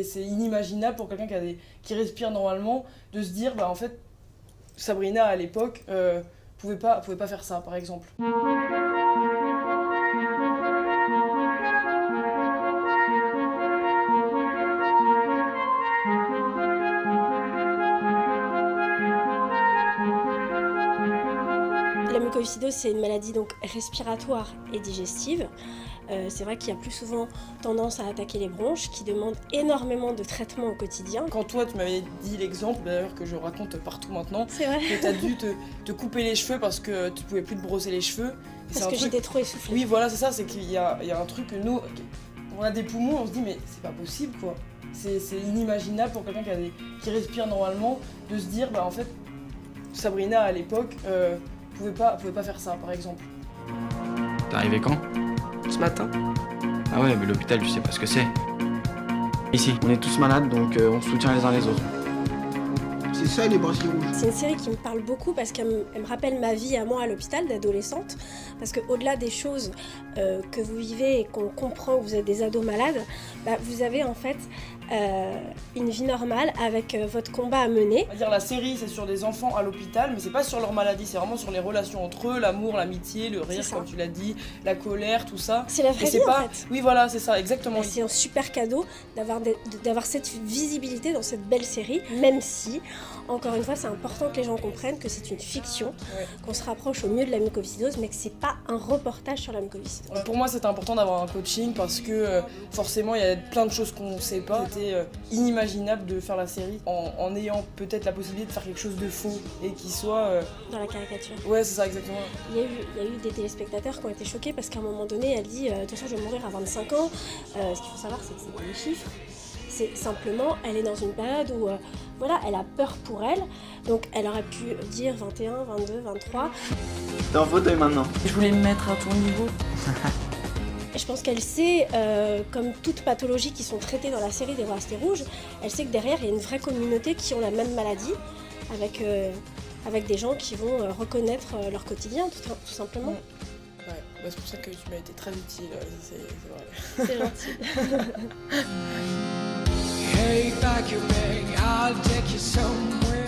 C'est inimaginable pour quelqu'un qui respire normalement de se dire, bah en fait, Sabrina à l'époque pouvait pas faire ça, par exemple. La mucoviscidose, c'est une maladie donc respiratoire et digestive. C'est vrai qu'il y a plus souvent tendance à attaquer les bronches, qui demandent énormément de traitement au quotidien. Quand toi, tu m'avais dit l'exemple, d'ailleurs que je raconte partout maintenant, C'est vrai. que tu as dû te couper les cheveux parce que tu pouvais plus te brosser les cheveux. Et Parce que j'étais trop essoufflée. Oui, voilà, c'est ça, c'est qu'il y a un truc que nous, on a des poumons, on se dit, mais c'est pas possible, quoi. C'est inimaginable pour quelqu'un qui respire normalement de se dire, bah en fait, Sabrina à l'époque pouvait pas faire ça, par exemple. T'es arrivé quand? Ce matin. Ah ouais, mais l'hôpital, tu sais pas ce que c'est. Ici, on est tous malades, donc on se soutient les uns les autres. C'est ça les bracelets rouges. C'est une série qui me parle beaucoup parce qu'elle me rappelle ma vie à moi à l'hôpital d'adolescente. Parce qu'au-delà des choses que vous vivez et qu'on comprend que vous êtes des ados malades, bah, vous avez en fait une vie normale avec votre combat à mener. On va dire la série, c'est sur des enfants à l'hôpital, mais c'est pas sur leur maladie, c'est vraiment sur les relations entre eux, l'amour, l'amitié, le rire, comme tu l'as dit, la colère, tout ça. C'est la vraie et vie pas... en fait. Oui, voilà, c'est ça, exactement. Et c'est un super cadeau d'avoir cette visibilité dans cette belle série, même si, encore une fois, c'est important que les gens comprennent que c'est une fiction, qu'on se rapproche au mieux de la mucoviscidose, mais que c'est pas un reportage sur la mucoviscidose. Pour moi, c'était important d'avoir un coaching parce que forcément, il y a plein de choses qu'on ne sait pas. C'était inimaginable de faire la série en ayant peut-être la possibilité de faire quelque chose de faux et qui soit... Dans la caricature. Ouais, c'est ça, exactement. Il y a eu des téléspectateurs qui ont été choqués parce qu'à un moment donné, elle dit de toute façon, je vais mourir à 25 ans. Ce qu'il faut savoir, c'est que c'est pas des chiffres. C'est simplement, elle est dans une période où voilà, elle a peur pour elle. Donc, elle aurait pu dire 21, 22, 23. T'es en fauteuil maintenant. Je voulais me mettre à ton niveau. Et je pense qu'elle sait, comme toutes pathologies qui sont traitées dans la série des bracelets rouges, elle sait que derrière, il y a une vraie communauté qui ont la même maladie, avec des gens qui vont reconnaître leur quotidien, tout simplement. Ouais, bah, c'est pour ça que tu m'as été très utile, c'est vrai. C'est gentil. Hey, pack your bag, I'll take you somewhere.